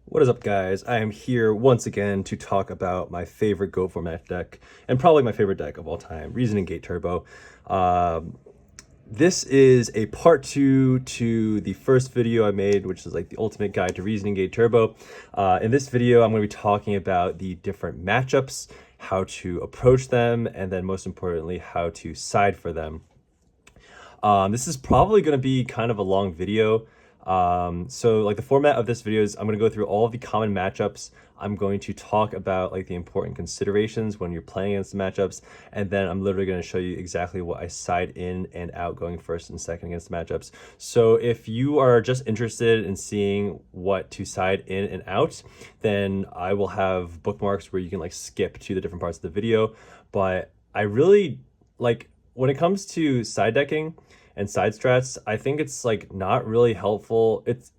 What is up, guys? I am here once again to talk about my favorite Go format deck, and probably my favorite deck of all time, Reasoning Gate Turbo. Um, this is a part two to the first video I made, which is like the ultimate guide to Reasoning Gate Turbo. In this video, I'm going to be talking about the different matchups, how to approach them, and then most importantly, how to side for them. This is probably going to be kind of a long video. So like the format of this video is I'm going to go through all of the common matchups. I'm going to talk about like the important considerations when you're playing against the matchups, and then I'm literally going to show you exactly what I side in and out going first and second against the matchups. So if you are just interested in seeing what to side in and out, then I will have bookmarks where you can like skip to the different parts of the video. But I really like when it comes to side decking and side strats, I think it's like not really helpful. It's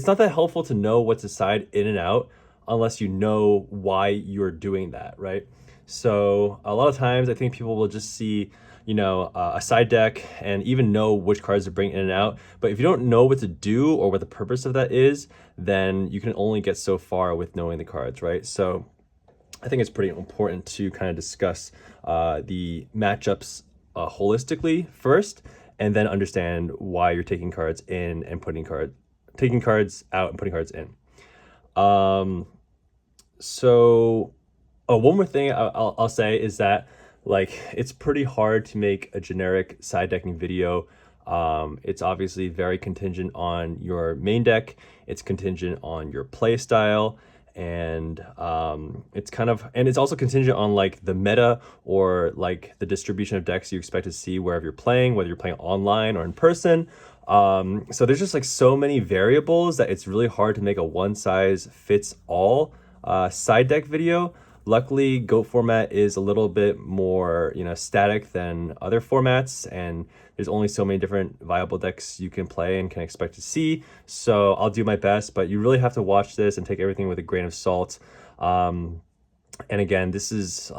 not that helpful to know what to side in and out unless you know why you're doing that, right? So a lot of times I think people will just see, a side deck and even know which cards to bring in and out. But if you don't know what to do or what the purpose of that is, then you can only get so far with knowing the cards, right? So I think it's pretty important to kind of discuss the matchups holistically first, and then understand why you're taking cards in and taking cards out and putting cards in. One more thing I'll say is that like it's pretty hard to make a generic side decking video. It's obviously very contingent on your main deck. It's contingent on your play style, and it's also contingent on like the meta or like the distribution of decks you expect to see wherever you're playing, whether you're playing online or in person. So there's just like so many variables that it's really hard to make a one size fits all side deck video. Luckily, Goat format is a little bit more, static than other formats, and there's only so many different viable decks you can play and can expect to see. So I'll do my best, but you really have to watch this and take everything with a grain of salt. And again, this is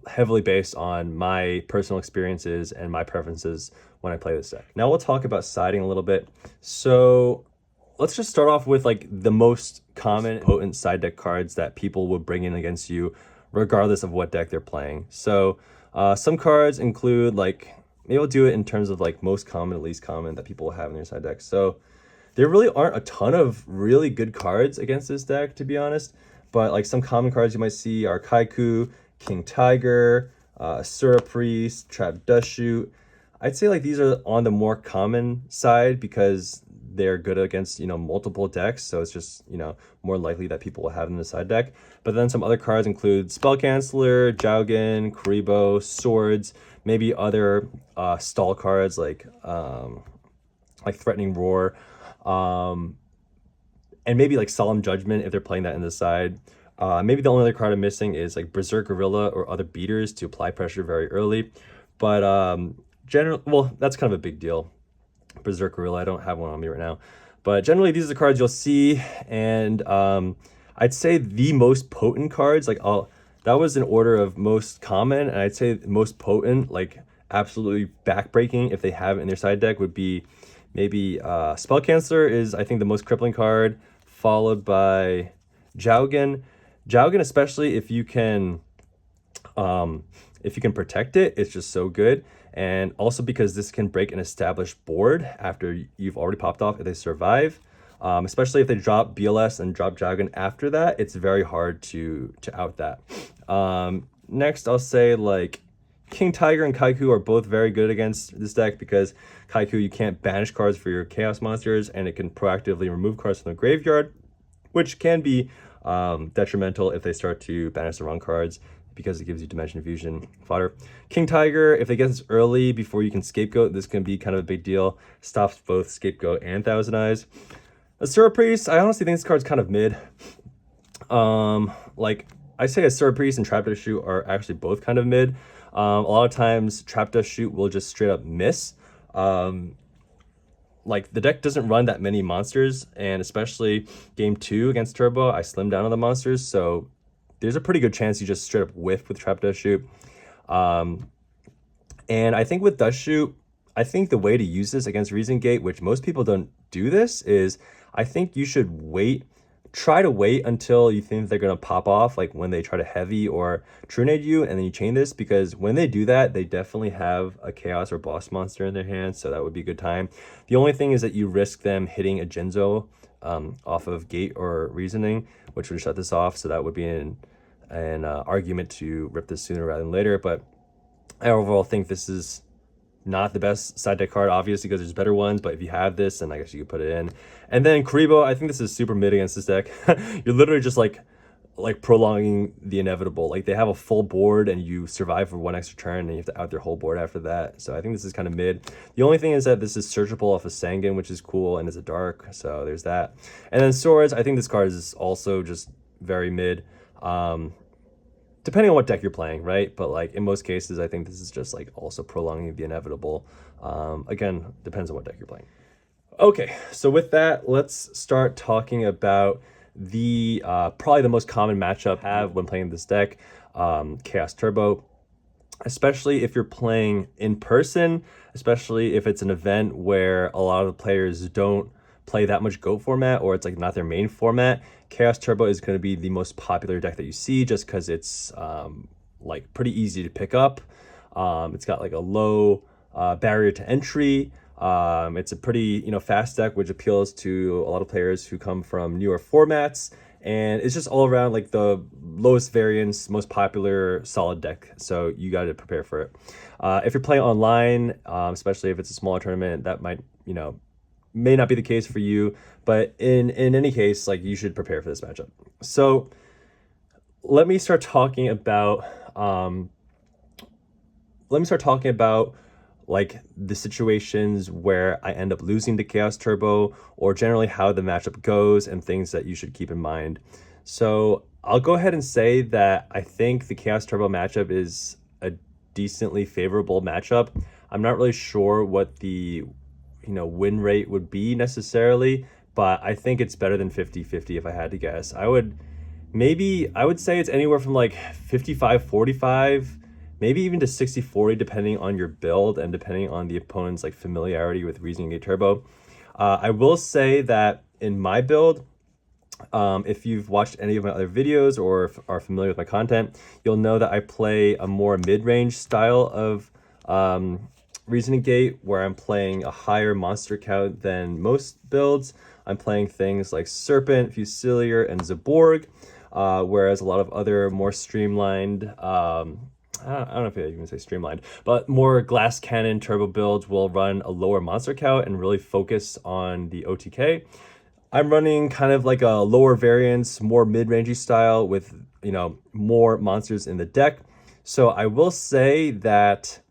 heavily based on my personal experiences and my preferences when I play this deck. Now we'll talk about siding a little bit. So let's just start off with like the most common potent side deck cards that people will bring in against you regardless of what deck they're playing. So some cards include like, maybe I'll do it in terms of like most common and least common that people have in their side deck. So there really aren't a ton of really good cards against this deck, to be honest. But like some common cards you might see are Kaiku, King Tiger, Asura Priest, Trap Dust Shoot. I'd say like these are on the more common side because they're good against, multiple decks. So it's just, more likely that people will have them in the side deck. But then some other cards include Spell Canceller, Jowgen, Kuriboh, Swords, maybe other stall cards like Threatening Roar, and maybe like Solemn Judgment if they're playing that in the side. Maybe the only other card I'm missing is like Berserk Gorilla or other beaters to apply pressure very early. But well, that's kind of a big deal. Berserk Gorilla, I don't have one on me right now. But generally, these are the cards you'll see. And I'd say the most potent cards, that was in order of most common. And I'd say most potent, like absolutely backbreaking if they have it in their side deck, would be maybe Spell Canceller is, I think, the most crippling card, followed by Jowgen. Jowgen, especially if you can protect it, it's just so good. And also because this can break an established board after you've already popped off if they survive. Especially if they drop BLS and drop Jowgen after that, it's very hard to out that. Next, I'll say like King Tiger and Kaiku are both very good against this deck because Kaiku, you can't banish cards for your Chaos monsters, and it can proactively remove cards from the graveyard, which can be detrimental if they start to banish the wrong cards because it gives you Dimension Fusion fodder. King Tiger, if they get this early before you can Scapegoat, this can be kind of a big deal. Stops both Scapegoat and Thousand Eyes. Asura Priest, I honestly think this card's kind of mid. Like I say Asura Priest and Trap Dust Shoot are actually both kind of mid. A lot of times Trap Dust Shoot will just straight up miss. Like the deck doesn't run that many monsters, and especially game 2 against Turbo, I slimmed down on the monsters, so there's a pretty good chance you just straight up whiff with Trap Dust Shoot. And I think with Dust Shoot, I think the way to use this against Reason Gate, which most people don't do this, is I think you should wait try to wait until you think they're going to pop off, like when they try to heavy or true nade you, and then you chain this, because when they do that, they definitely have a chaos or boss monster in their hands, so that would be a good time. The only thing is that you risk them hitting a Jinzo off of gate or reasoning, which would shut this off, so that would be an argument to rip this sooner rather than later. But I overall think this is not the best side deck card, obviously, because there's better ones, but if you have this, then I guess you could put it in. And then Kuriboh, I think this is super mid against this deck. You're literally just like prolonging the inevitable. Like, they have a full board and you survive for one extra turn and you have to out their whole board after that. So I think this is kind of mid. The only thing is that this is searchable off of Sangan, which is cool, and it's a dark, so there's that. And then Swords, I think this card is also just very mid. Depending on what deck you're playing, right? But like in most cases, I think this is just like also prolonging the inevitable. Again, depends on what deck you're playing. Okay, so with that, let's start talking about the probably the most common matchup I have when playing this deck, Chaos Turbo. Especially if you're playing in person, especially if it's an event where a lot of the players don't play that much GOAT format, or it's like not their main format, Chaos Turbo is going to be the most popular deck that you see, just because it's like pretty easy to pick up. It's got like a low barrier to entry. It's a pretty fast deck, which appeals to a lot of players who come from newer formats, and it's just all around like the lowest variance, most popular solid deck. So you got to prepare for it. If you're playing online, especially if it's a smaller tournament, that might may not be the case for you, but in any case, like, you should prepare for this matchup. So let me start talking about like the situations where I end up losing to Chaos Turbo, or generally how the matchup goes and things that you should keep in mind. So I'll go ahead and say that I think the Chaos Turbo matchup is a decently favorable matchup. I'm not really sure what the win rate would be necessarily, but I think it's better than 50-50 if I had to guess. I would say it's anywhere from like 55-45, maybe even to 60-40, depending on your build and depending on the opponent's like familiarity with Reasoning Gate Turbo. I will say that in my build, if you've watched any of my other videos or are familiar with my content, you'll know that I play a more mid-range style of Reasoning Gate, where I'm playing a higher monster count than most builds. I'm playing things like Serpent, Fusilier, and Zaborg, whereas a lot of other more streamlined, I don't know if I even say streamlined, but more Glass Cannon Turbo builds will run a lower monster count and really focus on the OTK. I'm running kind of like a lower variance, more mid-rangey style with more monsters in the deck. So I will say that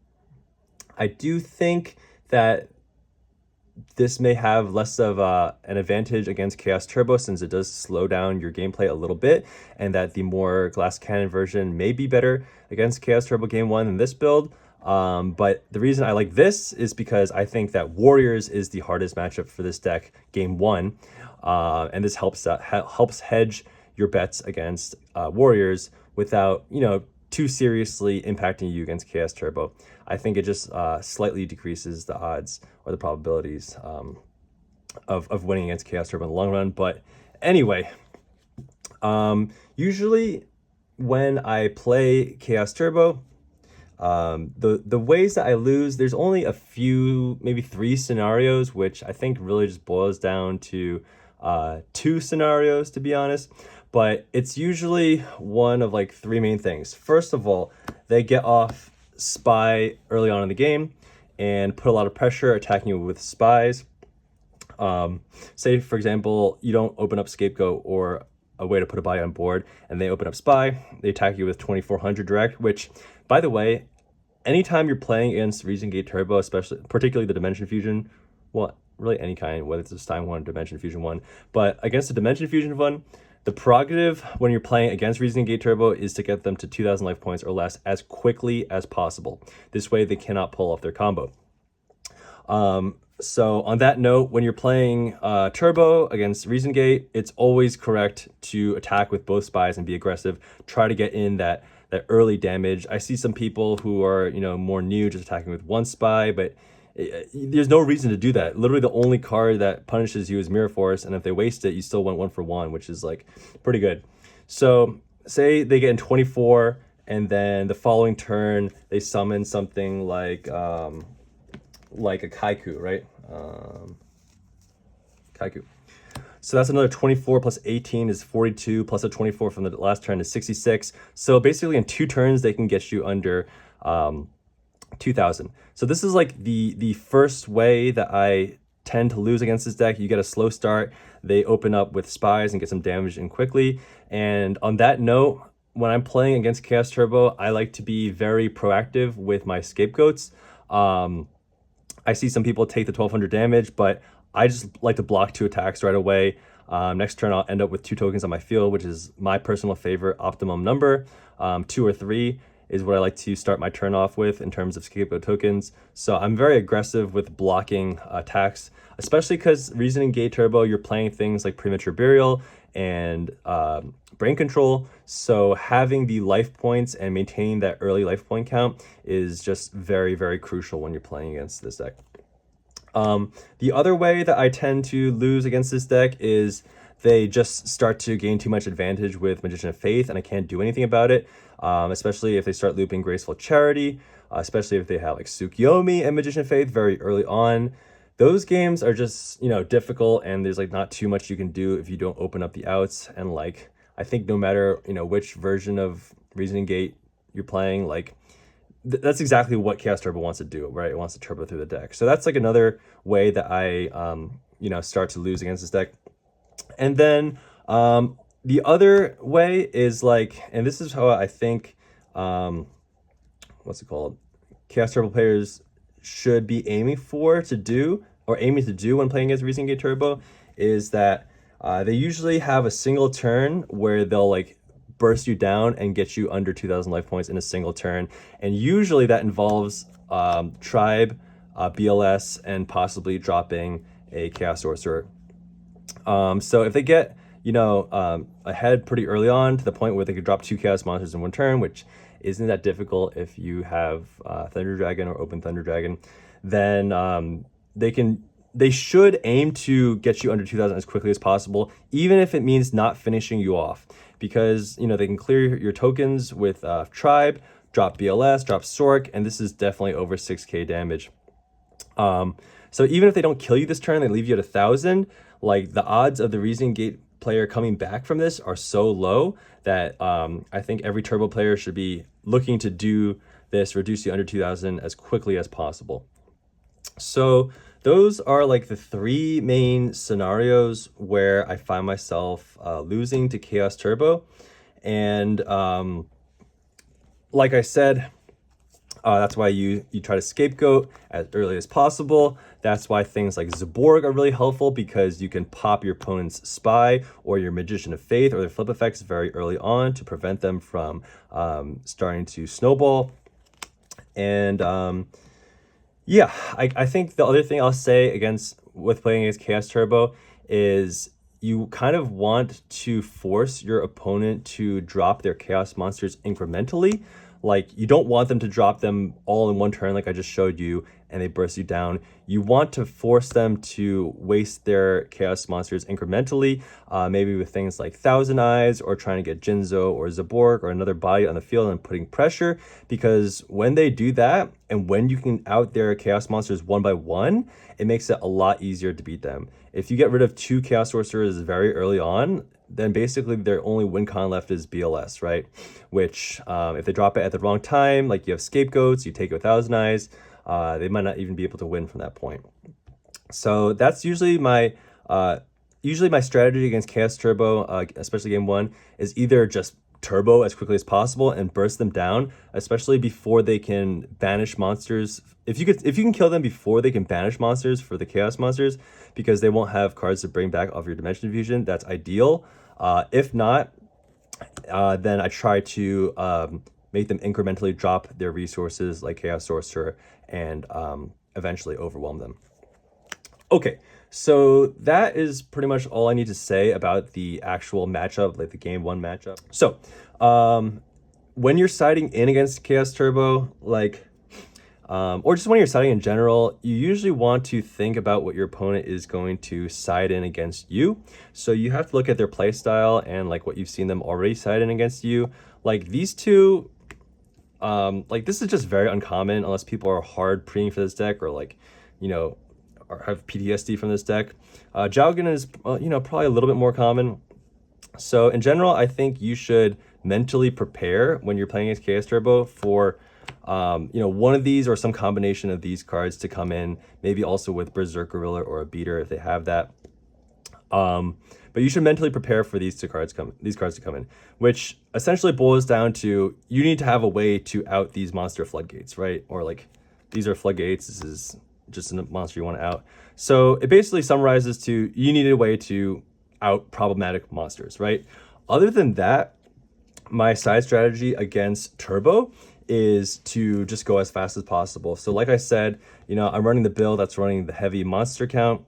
I do think that this may have less of an advantage against Chaos Turbo, since it does slow down your gameplay a little bit, and that the more Glass Cannon version may be better against Chaos Turbo Game 1 than this build. But the reason I like this is because I think that Warriors is the hardest matchup for this deck Game 1, and this helps hedge your bets against Warriors without too seriously impacting you against Chaos Turbo. I think it just slightly decreases the odds or the probabilities of winning against Chaos Turbo in the long run. But anyway, usually when I play Chaos Turbo, the ways that I lose, there's only a few, maybe 3 scenarios, which I think really just boils down to 2 scenarios, to be honest. But it's usually one of like 3 main things. First of all, they get off Spy early on in the game and put a lot of pressure attacking you with spies. Say, for example, you don't open up Scapegoat or a way to put a buy on board, and they open up Spy. They attack you with 2400 direct, which, by the way, anytime you're playing against Reason Gate Turbo, particularly the Dimension Fusion, well, really any kind, whether it's a Stein one or Dimension Fusion one, but against the Dimension Fusion one, the prerogative when you're playing against Reasoning Gate Turbo is to get them to 2,000 life points or less as quickly as possible. This way they cannot pull off their combo. So on that note, when you're playing Turbo against Reason Gate, it's always correct to attack with both spies and be aggressive. Try to get in that early damage. I see some people who are more new, just attacking with one spy, but there's no reason to do that. Literally, the only card that punishes you is Mirror Force, and if they waste it, you still went 1 for 1, which is like pretty good. So say they get in 24, and then the following turn they summon something like a Kaiku, right? Kaiku. So that's another 24 plus 18 is 42, plus a 24 from the last turn is 66. So basically in 2 turns, they can get you under 2,000. So this is like the first way that I tend to lose against this deck. You get a slow start, they open up with spies and get some damage in quickly. And on that note, when I'm playing against Chaos Turbo, I like to be very proactive with my scapegoats. I see some people take the 1200 damage, but I just like to block 2 attacks right away. Next turn, I'll end up with 2 tokens on my field, which is my personal favorite optimum number. 2 or 3 is what I like to start my turn off with in terms of scapegoat tokens. So I'm very aggressive with blocking attacks, especially because Reasoning Gate Turbo, you're playing things like Premature Burial and Brain Control. So having the life points and maintaining that early life point count is just very, very crucial when you're playing against this deck. The other way that I tend to lose against this deck is they just start to gain too much advantage with Magician of Faith, and I can't do anything about it, especially if they start looping Graceful Charity, especially if they have like Tsukiyomi and Magician of Faith very early on. Those games are just, difficult, and there's like not too much you can do if you don't open up the outs. And like, I think no matter, which version of Reasoning Gate you're playing, like, that's exactly what Chaos Turbo wants to do, right? It wants to turbo through the deck. So that's like another way that I, start to lose against this deck. And then the other way is like, and this is how I think, what's it called? Chaos Turbo players should be aiming to do when playing against Reasoning Gate Turbo, is that they usually have a single turn where they'll like burst you down and get you under 2,000 life points in a single turn. And usually that involves Tribe, BLS, and possibly dropping a Chaos Sorcerer. So if they get, ahead pretty early on to the point where they could drop 2 Chaos Monsters in 1 turn, which isn't that difficult if you have Thunder Dragon or Open Thunder Dragon, then they should aim to get you under 2,000 as quickly as possible, even if it means not finishing you off. Because, they can clear your tokens with Tribe, drop BLS, drop Sork, and this is definitely over 6k damage. So even if they don't kill you this turn, they leave you at 1,000, like the odds of the Reasoning Gate player coming back from this are so low that I think every Turbo player should be looking to do this, reduce you under 2,000 as quickly as possible. So those are like the 3 main scenarios where I find myself losing to Chaos Turbo. And like I said, that's why you try to scapegoat as early as possible. That's why things like Zaborg are really helpful, because you can pop your opponent's Spy or your Magician of Faith or their flip effects very early on to prevent them from starting to snowball. And yeah, I think the other thing I'll say with playing against Chaos Turbo is you kind of want to force your opponent to drop their Chaos Monsters incrementally. Like, you don't want them to drop them all in 1 turn like I just showed you and they burst you down. You want to force them to waste their Chaos Monsters incrementally, maybe with things like Thousand Eyes or trying to get Jinzo or Zaborg or another body on the field and putting pressure. Because when they do that, and when you can out their Chaos Monsters 1 by 1, it makes it a lot easier to beat them. If you get rid of 2 Chaos Sorcerers very early on, then basically their only win con left is BLS, right? Which, if they drop it at the wrong time, like you have Scapegoats, you take it with Thousand Eyes, they might not even be able to win from that point. So that's usually my strategy against Chaos Turbo, especially game 1, is either just turbo as quickly as possible and burst them down, especially before they can banish monsters. If you can kill them before they can banish monsters for the Chaos Monsters, because they won't have cards to bring back off your Dimension Fusion, that's ideal. If not, then I try to make them incrementally drop their resources like Chaos Sorcerer and eventually overwhelm them. Okay, so that is pretty much all I need to say about the actual matchup, like the game 1 matchup. So when you're siding in against Chaos Turbo, like or just when you're siding in general, you usually want to think about what your opponent is going to side in against you. So you have to look at their play style and like what you've seen them already side in against you. Like these two, like this is just very uncommon unless people are hard preing for this deck or like, you know, or have PTSD from this deck. Jowgen is, you know, probably a little bit more common. So in general, I think you should mentally prepare when you're playing against Chaos Turbo for, you know, one of these or some combination of these cards to come in, maybe also with Berserk Gorilla or a Beater if they have that. But you should mentally prepare for these cards to come in, which essentially boils down to you need to have a way to out these monster floodgates, right? Or like these are floodgates. This is just a monster you want to out. So it basically summarizes to you need a way to out problematic monsters, right? Other than that, my side strategy against Turbo is to just go as fast as possible. So like I said, you know, I'm running the build that's running the heavy monster count,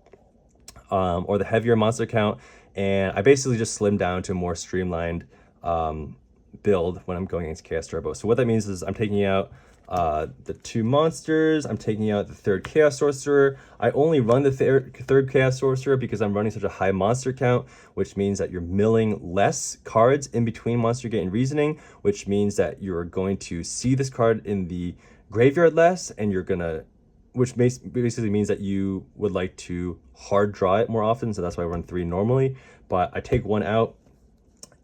or the heavier monster count, and I basically just slim down to a more streamlined build when I'm going against Chaos Turbo. So what that means is I'm taking out the 2 monsters, I'm taking out the 3rd Chaos Sorcerer. I only run the 3rd Chaos Sorcerer because I'm running such a high monster count, which means that you're milling less cards in between Monster Gate and Reasoning, which means that you're going to see this card in the graveyard less, and you're gonna, which basically means that you would like to hard draw it more often. So that's why I run 3 normally, but I take 1 out,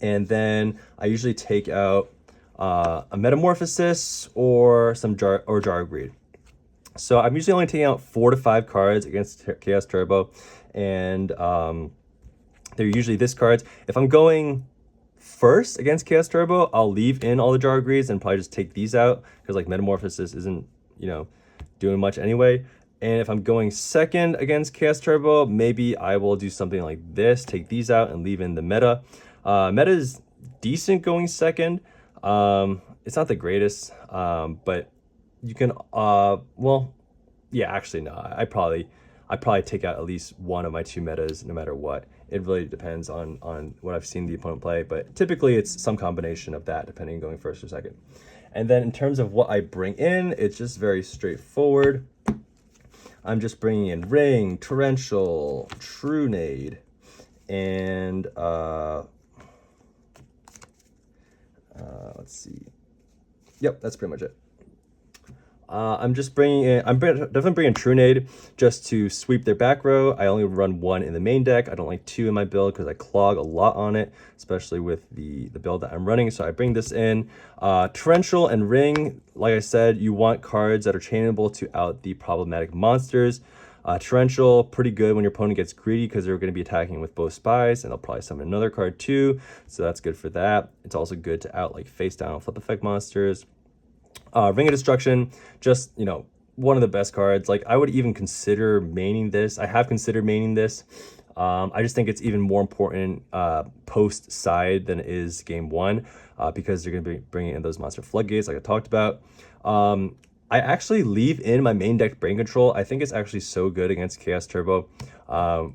and then I usually take out a Metamorphosis or some Jar of Greed. So I'm usually only taking out 4 to 5 cards against Chaos Turbo, and they're usually this cards. If I'm going first against Chaos Turbo, I'll leave in all the Jar of Greeds and probably just take these out because like Metamorphosis isn't, you know, doing much anyway. And if I'm going second against Chaos Turbo, maybe I will do something like this, take these out and leave in the meta. Meta is decent going second. It's not the greatest, but you can, well, yeah, actually no, I probably take out at least one of my 2 metas no matter what. It really depends on what I've seen the opponent play, but typically it's some combination of that depending on going first or second. And then in terms of what I bring in, it's just very straightforward. I'm just bringing in Ring, Torrential, Trunade, and let's see. Yep, that's pretty much it. I'm definitely bringing Trunade just to sweep their back row. I only run 1 in the main deck. I don't like 2 in my build because I clog a lot on it, especially with the build that I'm running. So I bring this in. Torrential and Ring, like I said, you want cards that are chainable to out the problematic monsters. Torrential, pretty good when your opponent gets greedy because they're going to be attacking with both spies, and they'll probably summon another card too. So that's good for that. It's also good to out like face down flip effect monsters. Ring of Destruction, just, you know, one of the best cards. Like I would even consider maining this. I have considered maining this. I just think it's even more important post side than it is game 1 because you're going to be bringing in those monster floodgates like I talked about. I actually leave in my main deck Brain Control. I think it's actually so good against Chaos Turbo,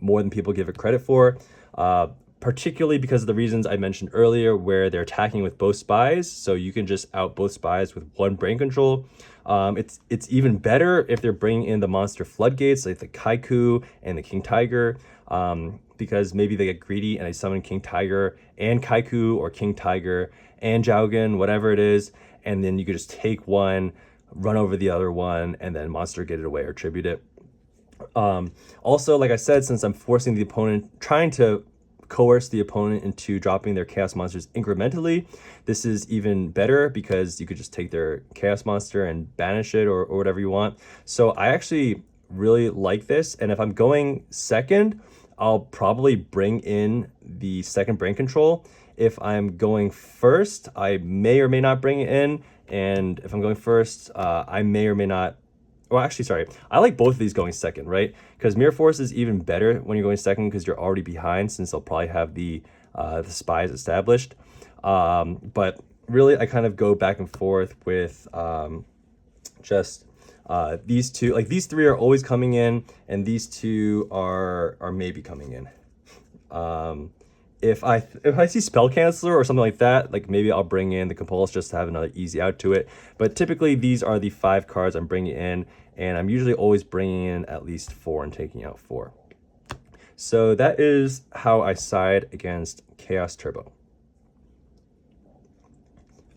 more than people give it credit for. Particularly because of the reasons I mentioned earlier, where they're attacking with both spies, so you can just out both spies with 1 Brain Control. It's even better if they're bringing in the monster floodgates like the Kaiku and the King Tiger, because maybe they get greedy and they summon King Tiger and Kaiku, or King Tiger and Jowgen, whatever it is, and then you could just take 1, run over the other one, and then monster get it away or tribute it. Also, like I said, since I'm forcing the opponent, trying to coerce the opponent into dropping their chaos monsters incrementally, this is even better because you could just take their chaos monster and banish it or whatever you want. So I actually really like this, and if I'm going second, I'll probably bring in the second Brain Control. If I'm going first, I may or may not bring it in, and if I'm going first, I may or may not. Well, actually, sorry. I like both of these going second, right? Because Mirror Force is even better when you're going second because you're already behind, since they'll probably have the spies established. But really, I kind of go back and forth with just these 2. Like these 3 are always coming in, and these 2 are maybe coming in. if I see Spell Canceller or something like that, like maybe I'll bring in the Compulse just to have another easy out to it. But typically these are the 5 cards I'm bringing in, and I'm usually always bringing in at least 4 and taking out 4. So that is how I side against Chaos Turbo.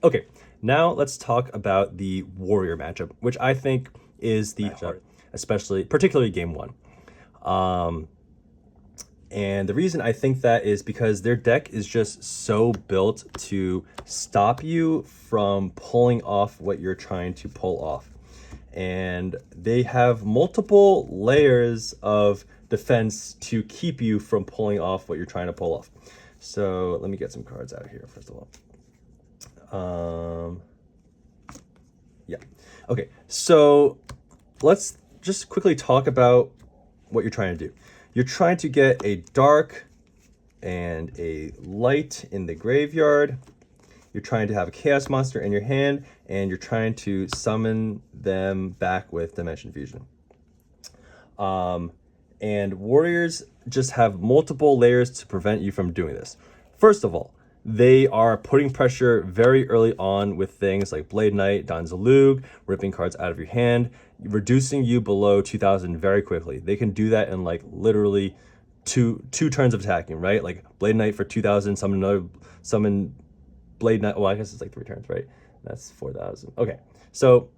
Okay, now let's talk about the Warrior matchup, which I think is the hard, particularly game 1. And the reason I think that is because their deck is just so built to stop you from pulling off what you're trying to pull off. And they have multiple layers of defense to keep you from pulling off what you're trying to pull off. So let me get some cards out here, first of all. Yeah. Okay, so let's just quickly talk about what you're trying to do. You're trying to get a dark and a light in the graveyard. You're trying to have a chaos monster in your hand, and you're trying to summon them back with Dimension Fusion. And Warriors just have multiple layers to prevent you from doing this. First of all, they are putting pressure very early on with things like Blade Knight, Don Zalug, ripping cards out of your hand, reducing you below 2,000 very quickly. They can do that in like literally two turns of attacking, right? Like Blade Knight for 2,000, summon Blade Knight. Well, I guess it's like 3 turns, right? That's 4,000. Okay, so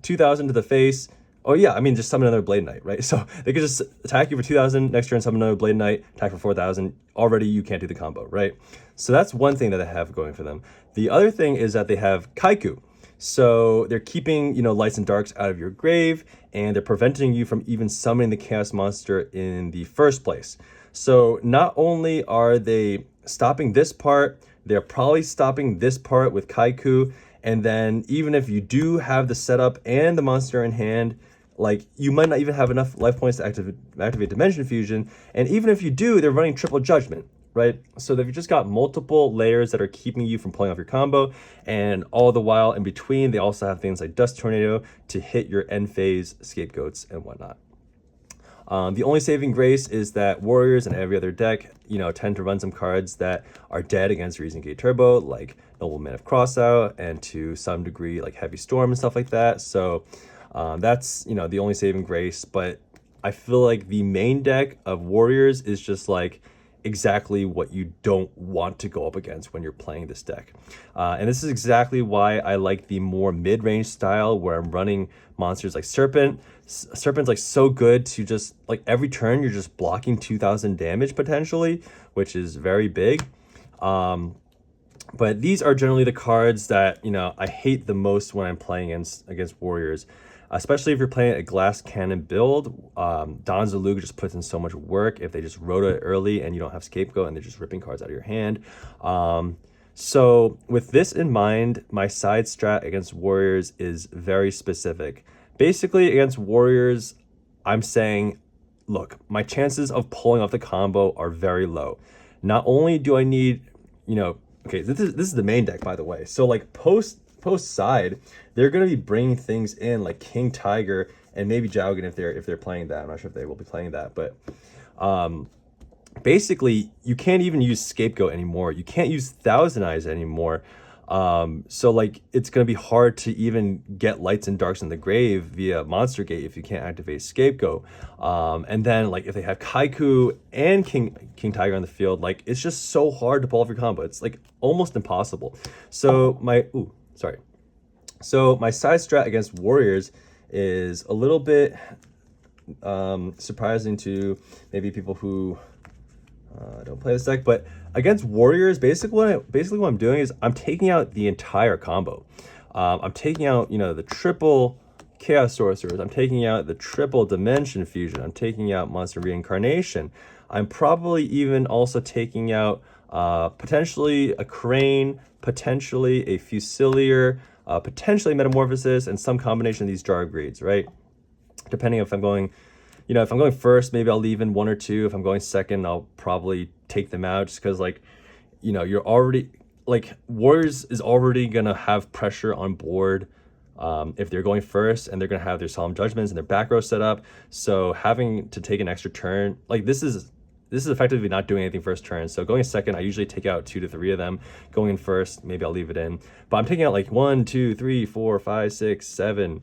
2,000 to the face. Oh yeah, I mean, just summon another Blade Knight, right? So they could just attack you for 2,000, next turn summon another Blade Knight, attack for 4,000. Already you can't do the combo, right? So that's one thing that they have going for them. The other thing is that they have Kaiku. So they're keeping, lights and darks out of your grave, and they're preventing you from even summoning the Chaos Monster in the first place. So not only are they stopping this part, they're probably stopping this part with Kaiku, and then even if you do have the setup and the monster in hand, like you might not even have enough life points to activate Dimension Fusion, and even if you do, they're running Triple Judgment, right? So they've just got multiple layers that are keeping you from pulling off your combo, and all the while in between, they also have things like Dust Tornado to hit your end phase scapegoats and whatnot. The only saving grace is that Warriors and every other deck, tend to run some cards that are dead against Reason Gate Turbo, like Nobleman of Crossout, and to some degree, like Heavy Storm and stuff like that. So that's, the only saving grace. But I feel like the main deck of Warriors is just like exactly what you don't want to go up against when you're playing this deck. And this is exactly why I like the more mid-range style where I'm running monsters like Serpent. Serpent's like so good to just like every turn you're just blocking 2,000 damage potentially, which is very big. But these are generally the cards that, I hate the most when I'm playing against Warriors. Especially if you're playing a Glass Cannon build, Don Zalug just puts in so much work if they just roto it early and you don't have Scapegoat and they're just ripping cards out of your hand. So with this in mind, my side strat against Warriors is very specific. Basically, against Warriors, I'm saying, look, my chances of pulling off the combo are very low. Not only do I need, okay, this is the main deck, by the way. So like post side, they're going to be bringing things in like King Tiger and maybe Jowgen if they're playing that. I'm not sure if they will be playing that, but basically you can't even use Scapegoat anymore. You can't use Thousand Eyes anymore. So like it's going to be hard to even get lights and darks in the grave via Monster Gate if you can't activate Scapegoat. And then like if they have Kaiku and King Tiger on the field, like it's just so hard to pull off your combo. It's like almost impossible. So So my side strat against Warriors is a little bit surprising to maybe people who don't play this deck, but against Warriors, basically what I'm doing is I'm taking out the entire combo. I'm taking out, the triple Chaos Sorcerers. I'm taking out the triple Dimension Fusion. I'm taking out Monster Reincarnation. I'm probably even also taking out potentially a Crane, potentially a Fusilier, potentially Metamorphosis, and some combination of these Jar of Greeds, right? Depending if I'm going, if I'm going first, maybe I'll leave in 1 or 2. If I'm going second, I'll probably take them out just because, like, you're already, like, Warriors is already going to have pressure on board if they're going first, and they're going to have their Solemn Judgments and their back row set up. So having to take an extra turn, like, this is this is effectively not doing anything first turn. So going second, I usually take out 2 to 3 of them. Going in first, maybe I'll leave it in. But I'm taking out like 1, 2, 3, 4, 5, 6, 7,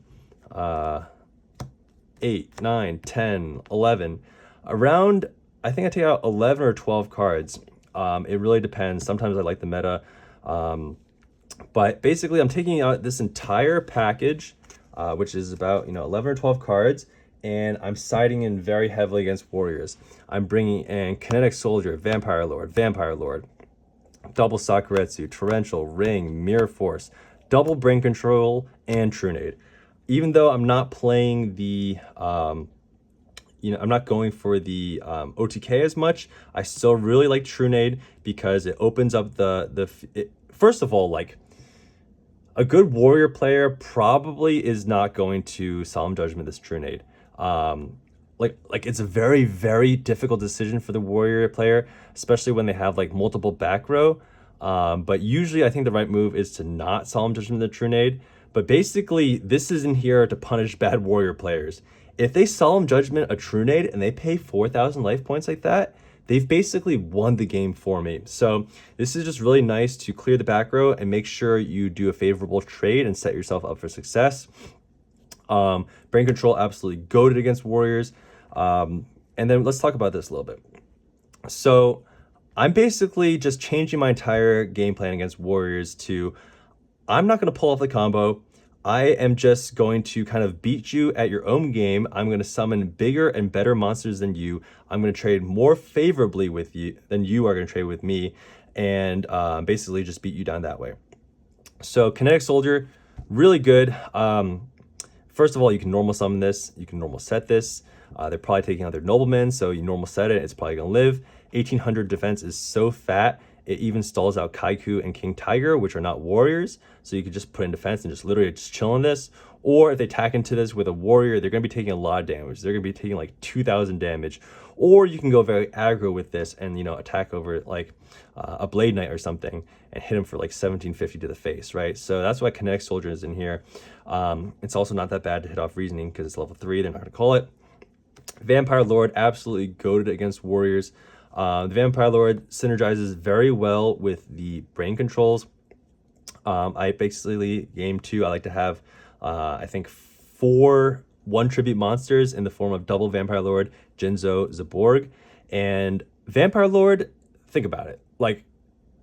8, 9, 10, 11. Around, I think I take out 11 or 12 cards. It really depends. Sometimes I like the meta. But basically, I'm taking out this entire package, which is about 11 or 12 cards, and I'm siding in very heavily against warriors. I'm bringing in Kinetic Soldier, Vampire Lord, double Sakuretsu, Torrential, Ring, Mirror Force, double Brain Control, and Trunade. Even though I'm not playing the, I'm not going for the OTK as much, I still really like Trunade because it opens up first of all, like, a good warrior player probably is not going to Solemn Judgment this Trunade. Like it's a very, very difficult decision for the warrior player, especially when they have like multiple back row. But usually I think the right move is to not Solemn Judgment the Trunade. But basically, this is in here to punish bad warrior players. If they Solemn Judgment a Trunade and they pay 4,000 life points like that, they've basically won the game for me. So this is just really nice to clear the back row and make sure you do a favorable trade and set yourself up for success. Brain Control, absolutely goated against warriors. And then let's talk about this a little bit. So I'm basically just changing my entire game plan against warriors to, I'm not going to pull off the combo. I am just going to kind of beat you at your own game. I'm going to summon bigger and better monsters than you. I'm going to trade more favorably with you than you are going to trade with me, and basically just beat you down that way. So Kinetic Soldier, really good. First of all, you can normal summon this. You can normal set this. They're probably taking out their noblemen, so you normal set it. It's probably going to live. 1800 defense is so fat. It even stalls out Kaiku and King Tiger, which are not warriors. So you could just put in defense and just literally just chill on this. Or if they attack into this with a warrior, they're going to be taking a lot of damage. They're going to be taking like 2,000 damage. Or you can go very aggro with this and, attack over like a Blade Knight or something and hit him for like 1750 to the face, right? So that's why Kinetic Soldier is in here. It's also not that bad to hit off Reasoning because it's level 3. They're not going to call it. Vampire Lord, absolutely goated against warriors. The Vampire Lord synergizes very well with the brain controls. I basically, game 2, I like to have, I think, 4 1-tribute monsters in the form of double Vampire Lord, Jinzo, Zaborg. And Vampire Lord, think about it. Like,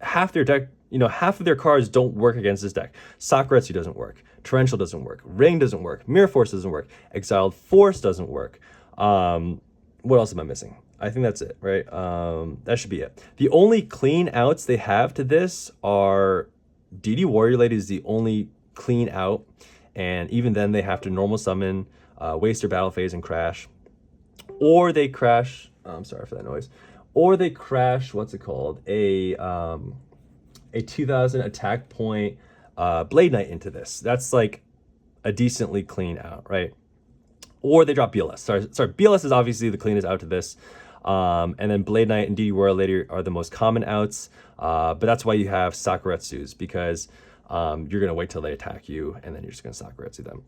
half their deck, half of their cards don't work against this deck. Sakuretsu doesn't work. Torrential doesn't work. Ring doesn't work. Mirror Force doesn't work. Exiled Force doesn't work. What else am I missing? I think that's it, right? That should be it. The only clean outs they have to this are DD Warrior Lady is the only clean out. And even then they have to normal summon, waste their battle phase and crash. Or they crash, I'm sorry for that noise. Or they crash, what's it called? A 2000 attack point Blade Knight into this. That's like a decently clean out, right? Or they drop BLS. Sorry, BLS is obviously the cleanest out to this. And then Blade Knight and DD Warrior Lady are the most common outs. But that's why you have Sakuretsus, because you're going to wait till they attack you, and then you're just going to Sakuretsu them.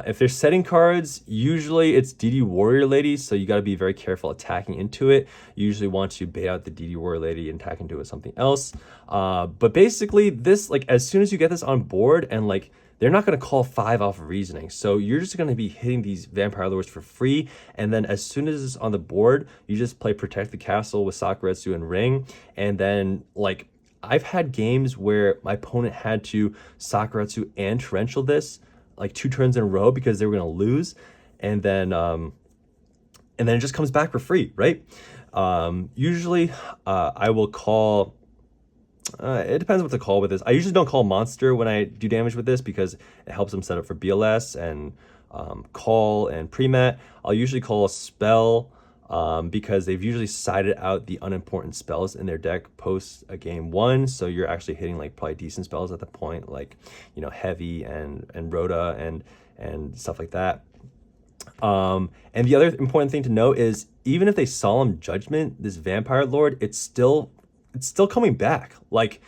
If they're setting cards, usually it's DD Warrior Lady, so you got to be very careful attacking into it. You usually want to bait out the DD Warrior Lady and attack into it with something else. But basically, this, like, as soon as you get this on board, and like, they're not going to call 5 off of Reasoning. So you're just going to be hitting these Vampire Lords for free. And then as soon as it's on the board, you just play Protect the Castle with Sakuretsu and Ring. And then, like, I've had games where my opponent had to Sakuretsu and Torrential this, like 2 turns in a row, because they were going to lose. And then it just comes back for free, right? Usually I will call... it depends what to call with this. I usually don't call monster when I do damage with this because it helps them set up for BLS and call and pre-met. I'll usually call a spell because they've usually sided out the unimportant spells in their deck post a game 1. So you're actually hitting like probably decent spells at the point, like, Heavy and Rhoda and stuff like that. And the other important thing to note is, even if they Solemn Judgment this Vampire Lord, it's still coming back. Like,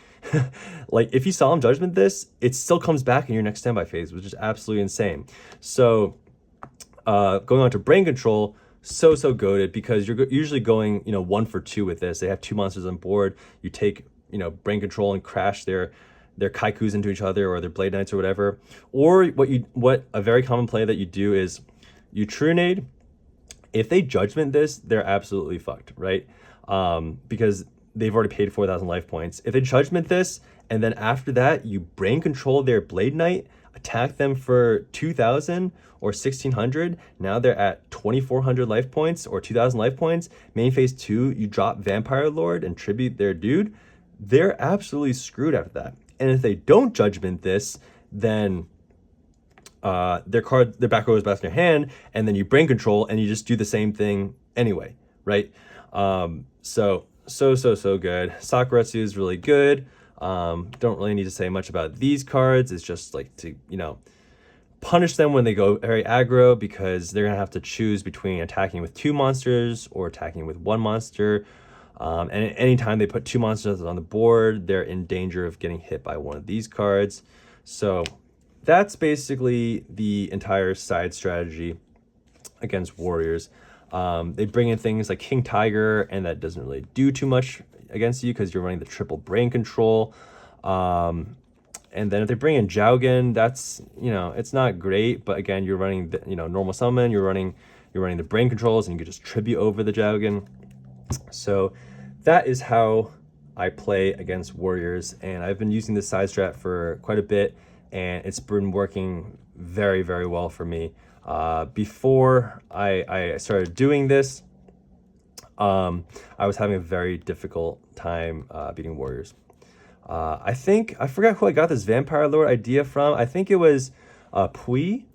like if you Solemn Judgment this, it still comes back in your next standby phase, which is absolutely insane. So going on to Brain Control, so goated because you're usually going, you know, 1 for 2 with this. They have 2 monsters on board. You take, you know, brain control and crash their Kaikus into each other or their Blade Knights or whatever. Or what a very common play that you do is you Trunade. If they judgment this, they're absolutely fucked, right? Because they've already paid 4,000 life points. If they judgment this, and then after that, you brain control their Blade Knight, attack them for 2,000 or 1,600. Now they're at 2,400 life points or 2,000 life points. Main phase 2, you drop Vampire Lord and tribute their dude. They're absolutely screwed after that. And if they don't judgment this, then their back row is back in your hand, and then you brain control and you just do the same thing anyway, right? So good. Sakuretsu is really good. Don't really need to say much about these cards. It's just like to, you know, punish them when they go very aggro, because they're gonna have to choose between attacking with 2 monsters or attacking with 1 monster. And anytime they put 2 monsters on the board, they're in danger of getting hit by one of these cards. So that's basically the entire side strategy against Warriors. They bring in things like King Tiger, and that doesn't really do too much against you because you're running the triple brain control. And then if they bring in Jowgen, that's, you know, it's not great, but again, you're running the, you know, normal summon, you're running the brain controls, and you can just tribute over the Jowgen. So that is how I play against Warriors, and I've been using this side strat for quite a bit, and it's been working very, very well for me. Before I started doing this, I was having a very difficult time beating Warriors. I forgot who I got this Vampire Lord idea from. I think it was Pui,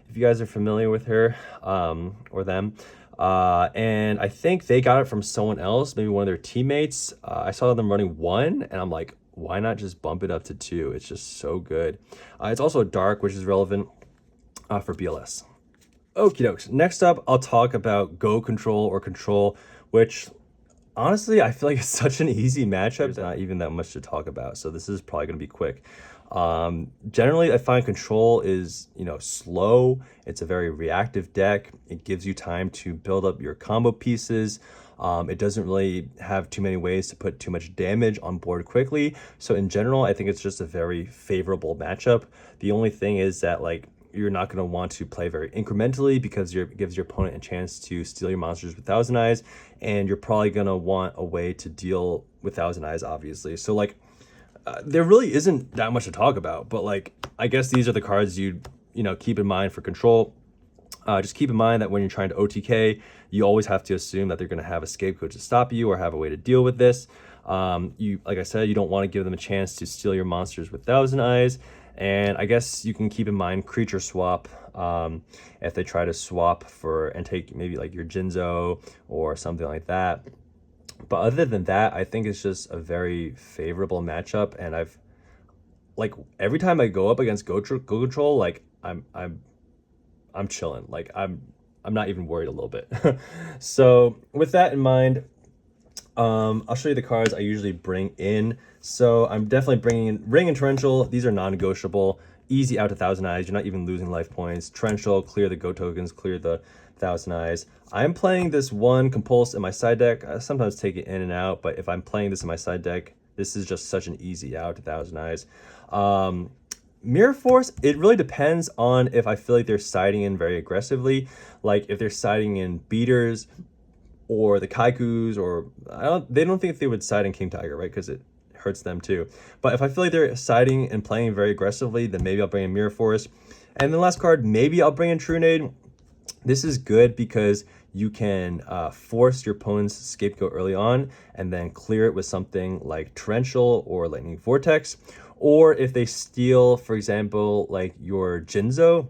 if you guys are familiar with her or them. And I think they got it from someone else, maybe one of their teammates. I saw them running 1, and I'm like, why not just bump it up to 2? It's just so good. It's also dark, which is relevant for BLS. Okie dokes. Next up, I'll talk about Go Control or Control, which honestly, I feel like it's such an easy matchup. There's not even that much to talk about, so this is probably going to be quick. Generally, I find Control is, you know, slow. It's a very reactive deck. It gives you time to build up your combo pieces. It doesn't really have too many ways to put too much damage on board quickly. So in general, I think it's just a very favorable matchup. The only thing is that, like, you're not going to want to play very incrementally because it gives your opponent a chance to steal your monsters with Thousand Eyes, and you're probably going to want a way to deal with Thousand Eyes, obviously. So, like, there really isn't that much to talk about, but, like, I guess these are the cards you know, keep in mind for Control. Just keep in mind that when you're trying to OTK, you always have to assume that they're going to have a scapegoat to stop you or have a way to deal with this. Like I said, you don't want to give them a chance to steal your monsters with Thousand Eyes. And I guess you can keep in mind creature swap if they try to swap for and take maybe like your Jinzo or something like that. But other than that, I think it's just a very favorable matchup. And I've, like, every time I go up against Go Control, like, I'm chilling. Like, I'm not even worried a little bit. So with that in mind, I'll show you the cards I usually bring in. So I'm definitely bringing in Ring and Torrential. These are non-negotiable. Easy out to Thousand Eyes. You're not even losing life points. Torrential, clear the Go tokens, clear the Thousand Eyes. I'm playing this one Compulse in my side deck. I sometimes take it in and out, but if I'm playing this in my side deck, this is just such an easy out to Thousand Eyes. Mirror Force, it really depends on if I feel like they're siding in very aggressively. Like if they're siding in beaters or the Kaikus, or they don't think they would side in King Tiger, right? Because it hurts them too. But if I feel like they're siding and playing very aggressively, then maybe I'll bring in Mirror Force. And the last card, maybe I'll bring in Trunade. This is good because you can force your opponent's scapegoat early on and then clear it with something like Torrential or Lightning Vortex. Or if they steal, for example, like your Jinzo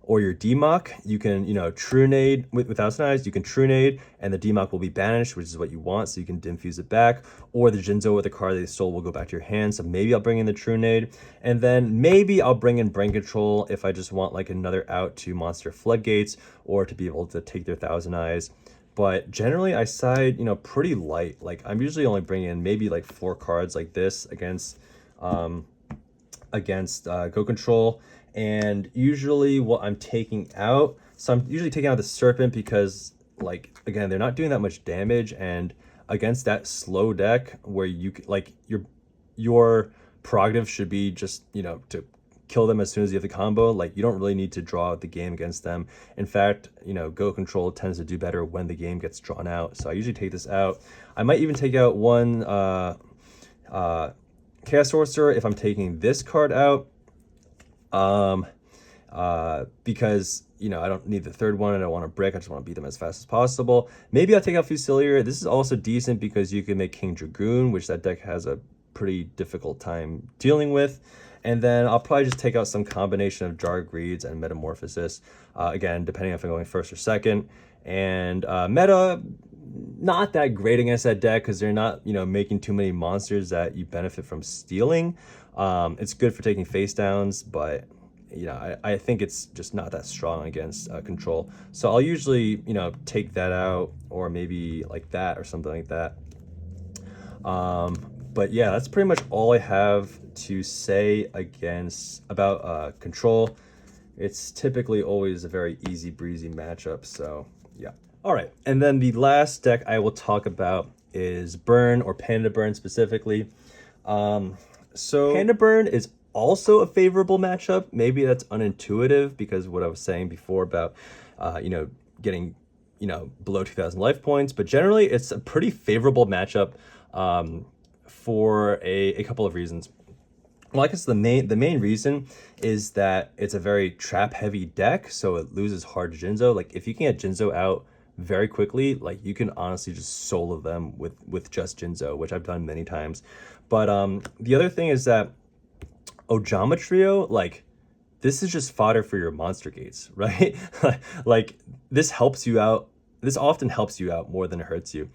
or your Demock, you can, you know, Trunade with Thousand Eyes, you can Trunade and the Demock will be banished, which is what you want, so you can Diffuse it back. Or the Jinzo or the card they stole will go back to your hand, so maybe I'll bring in the Trunade. And then maybe I'll bring in Brain Control if I just want like another out to Monster Floodgates or to be able to take their Thousand Eyes. But generally I side, you know, pretty light. Like I'm usually only bringing in maybe like 4 cards like this against Go Control. And usually what I'm taking out So I'm usually taking out the Serpent because, like, again, they're not doing that much damage, and against that slow deck where like your prerogative should be just, you know, to kill them as soon as you have the combo. Like, you don't really need to draw out the game against them. In fact, you know, Go Control tends to do better when the game gets drawn out. So I usually take this out. I might even take out one Chaos Sorcerer if I'm taking this card out. Because, you know, I don't need the third one. I don't want to brick. I just want to beat them as fast as possible. Maybe I'll take out Fusilier. This is also decent because you can make King Dragoon, which that deck has a pretty difficult time dealing with. And then I'll probably just take out some combination of Jar Greeds and Metamorphosis. Again, depending if I'm going first or second. And meta, not that great against that deck because they're not, you know, making too many monsters that you benefit from stealing. It's good for taking face downs, but you know, I think it's just not that strong against control. So I'll usually, you know, take that out, or maybe like that or something like that. But yeah, that's pretty much all I have to say about control. It's typically always a very easy breezy matchup. So yeah. All right. And then the last deck I will talk about is Burn, or Panda Burn specifically. So Panda Burn is also a favorable matchup. Maybe that's unintuitive because what I was saying before about, you know, getting, you know, below 2,000 life points, but generally it's a pretty favorable matchup for a couple of reasons. Well, I guess the main reason is that it's a very trap heavy deck, so it loses hard to Jinzo. Like, if you can get Jinzo out very quickly, like, you can honestly just solo them with just Jinzo, which I've done many times. But the other thing is that Ojama Trio, like, this is just fodder for your monster gates, right? Like, this helps you out. This often helps you out more than it hurts you.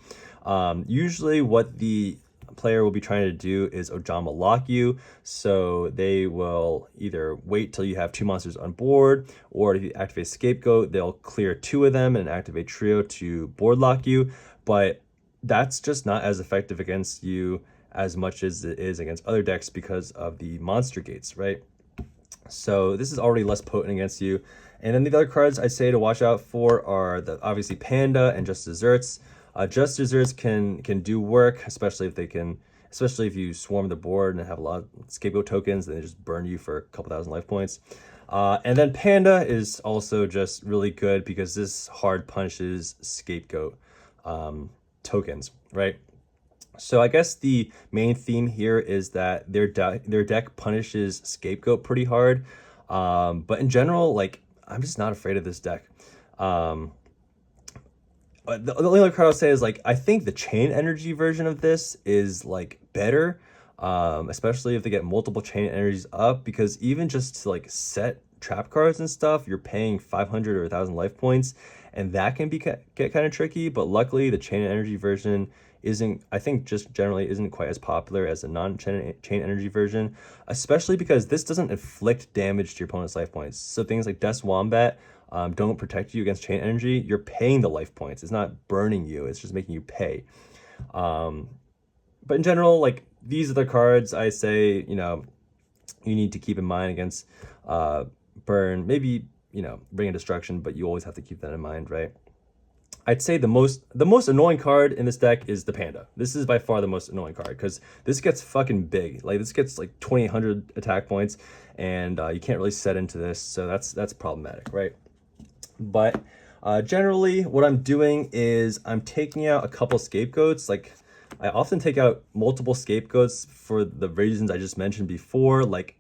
Usually what the player will be trying to do is Ojama lock you, so they will either wait till you have 2 monsters on board, or if you activate Scapegoat, they'll clear 2 of them and activate Trio to board lock you. But that's just not as effective against you as much as it is against other decks because of the monster gates, right? So this is already less potent against you. And then the other cards I say to watch out for are obviously Panda and Just Desserts. Just Desserts can do work, especially if you swarm the board and have a lot of Scapegoat tokens, then they just burn you for a couple thousand life points. And then Panda is also just really good because this hard punishes Scapegoat tokens, right? So I guess the main theme here is that their deck punishes Scapegoat pretty hard. But in general, like, I'm just not afraid of this deck. The only other card I'll say is, like, I think the Chain Energy version of this is, like, better, especially if they get multiple Chain Energies up, because even just to, like, set trap cards and stuff, you're paying 500 or 1,000 life points, and that can get kind of tricky. But luckily, the Chain Energy version I think just generally isn't quite as popular as the non-chain energy version, especially because this doesn't inflict damage to your opponent's life points. So things like Death's Wombat don't protect you against chain energy. You're paying the life points. It's not burning you. It's just making you pay. But in general, like, these are the cards I say, you know, you need to keep in mind against Burn. Maybe, you know, Ring of Destruction, but you always have to keep that in mind, right? I'd say the most annoying card in this deck is the Panda. This is by far the most annoying card because this gets fucking big. Like, this gets like 2,800 attack points, and you can't really set into this, so that's problematic, right? But generally, what I'm doing is I'm taking out a couple Scapegoats. Like, I often take out multiple Scapegoats for the reasons I just mentioned before. Like,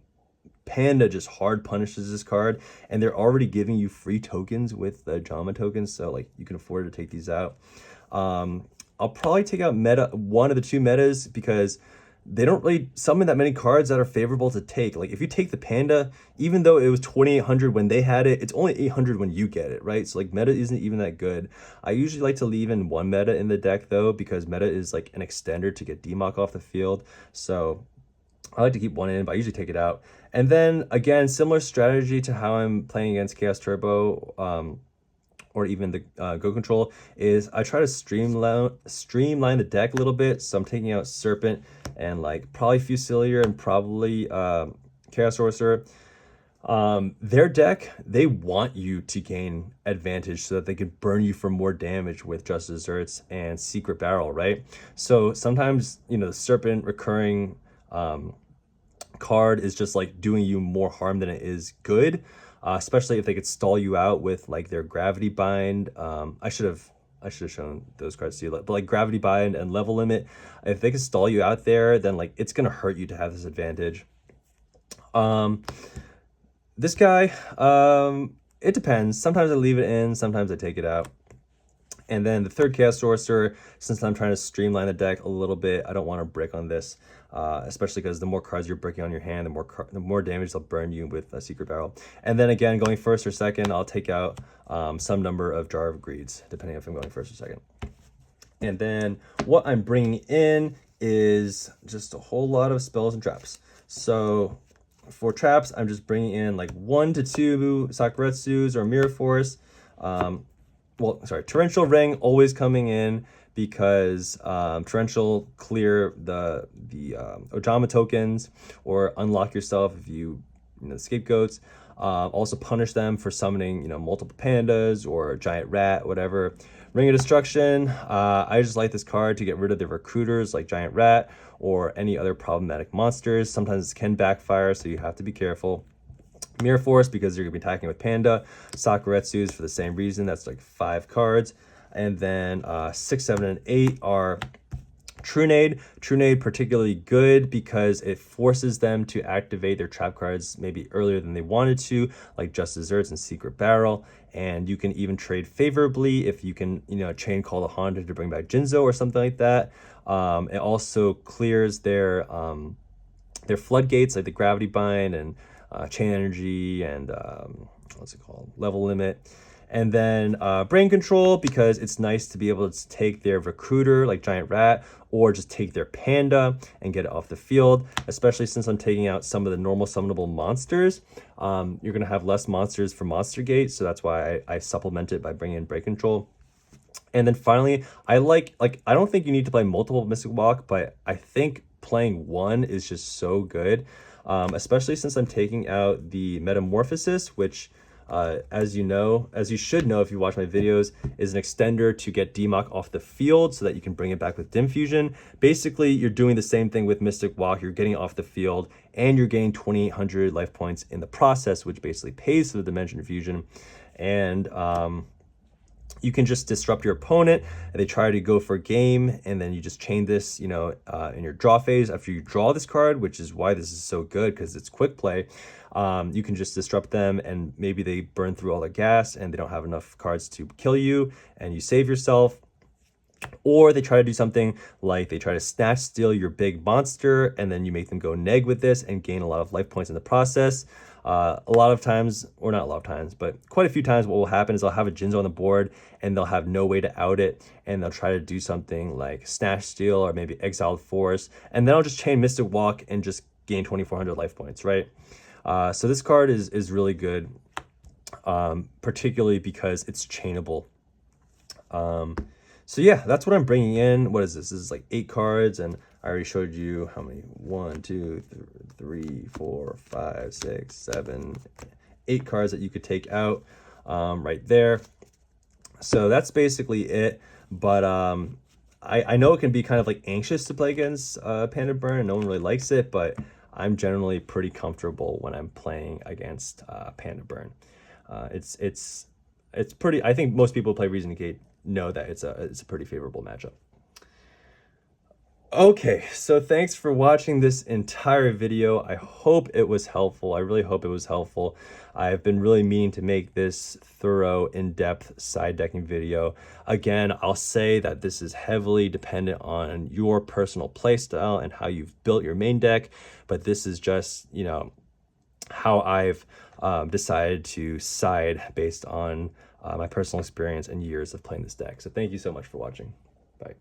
Panda just hard punishes this card, and they're already giving you free tokens with the Jama tokens, so, like, you can afford to take these out. I'll probably take out one of the 2 metas because they don't really summon that many cards that are favorable to take. Like, if you take the Panda, even though it was 2,800 when they had it, it's only 800 when you get it, right? So, like, meta isn't even that good. I usually like to leave in 1 meta in the deck, though, because meta is like an extender to get Demok off the field. So I like to keep 1 in, but I usually take it out. And then, again, similar strategy to how I'm playing against Chaos Turbo, or even the Go Control, is I try to streamline the deck a little bit. So I'm taking out Serpent and, like, probably Fusilier and probably Chaos Sorcerer. Their deck, they want you to gain advantage so that they can burn you for more damage with Just Desserts and Secret Barrel, right? So sometimes, you know, the Serpent recurring card is just like doing you more harm than it is good, especially if they could stall you out with like their Gravity Bind. I should have shown those cards to you, but like Gravity Bind and Level Limit, if they could stall you out there, then like it's gonna hurt you to have this advantage. This guy, it depends. Sometimes I leave it in, sometimes I take it out. And then the third Chaos Sorcerer, since I'm trying to streamline the deck a little bit, I don't want to brick on this, especially because the more cards you're bricking on your hand, the more damage they'll burn you with a Secret Barrel. And then again, going first or second, I'll take out some number of Jar of Greeds, depending if I'm going first or second. And then what I'm bringing in is just a whole lot of spells and traps. So for traps, I'm just bringing in like 1 to 2 Sakuretsus or Mirror Force. Torrential Ring always coming in because Torrential clear the Ojama tokens or unlock yourself if you know, scapegoats. Also punish them for summoning, you know, multiple pandas or a giant rat, whatever. Ring of Destruction, I just like this card to get rid of the recruiters like Giant Rat or any other problematic monsters. Sometimes it can backfire, so you have to be careful. Mirror Force, because you're going to be attacking with Panda. Sakuretsus for the same reason. That's like 5 cards. And then 6, 7, and 8 are Trunade. Trunade particularly good because it forces them to activate their trap cards maybe earlier than they wanted to, like Just Desserts and Secret Barrel. And you can even trade favorably if you can, you know, chain call the Honda to bring back Jinzo or something like that. It also clears their floodgates, like the Gravity Bind and Chain Energy and what's it called? Level Limit. And then Brain Control, because it's nice to be able to take their recruiter like Giant Rat or just take their Panda and get it off the field, especially since I'm taking out some of the normal summonable monsters. You're going to have less monsters for Monster Gate, so that's why I supplement it by bringing in Brain Control. And then finally, I don't think you need to play multiple Mystic Walk, but I think playing one is just so good, especially since I'm taking out the Metamorphosis, which as you should know if you watch my videos, is an extender to get DMOC off the field so that you can bring it back with Dim Fusion. Basically, you're doing the same thing with Mystic Walk. You're getting it off the field and you're getting 2,800 life points in the process, which basically pays for the Dimension Fusion. And you can just disrupt your opponent and they try to go for a game, and then you just chain this, you know, in your draw phase. After you draw this card, which is why this is so good because it's quick play, you can just disrupt them and maybe they burn through all their gas and they don't have enough cards to kill you and you save yourself. Or they try to do something like they try to snatch steal your big monster and then you make them go neg with this and gain a lot of life points in the process. A lot of times, or not a lot of times, but quite a few times what will happen is I'll have a Jinzo on the board and they'll have no way to out it, and they'll try to do something like Snatch Steal or maybe Exiled Force, and then I'll just chain Mystic Walk and just gain 2,400 life points, right? So this card is really good, particularly because it's chainable. So yeah, that's what I'm bringing in. What is this? This is like 8 cards, and I already showed you how many. 1, 2, 3, 4, 5, 6, 7, 8 cards that you could take out right there. So that's basically it. But I know it can be kind of like anxious to play against Panda Burn, and no one really likes it, but I'm generally pretty comfortable when I'm playing against Panda Burn. It's pretty. I think most people who play Reason Gate know that it's a pretty favorable matchup. Okay, so thanks for watching this entire video. I hope it was helpful. I really hope it was helpful. I've been really meaning to make this thorough, in-depth side decking video. Again, I'll say that this is heavily dependent on your personal playstyle and how you've built your main deck, but this is just, you know, how I've decided to side based on my personal experience and years of playing this deck. So thank you so much for watching. Bye.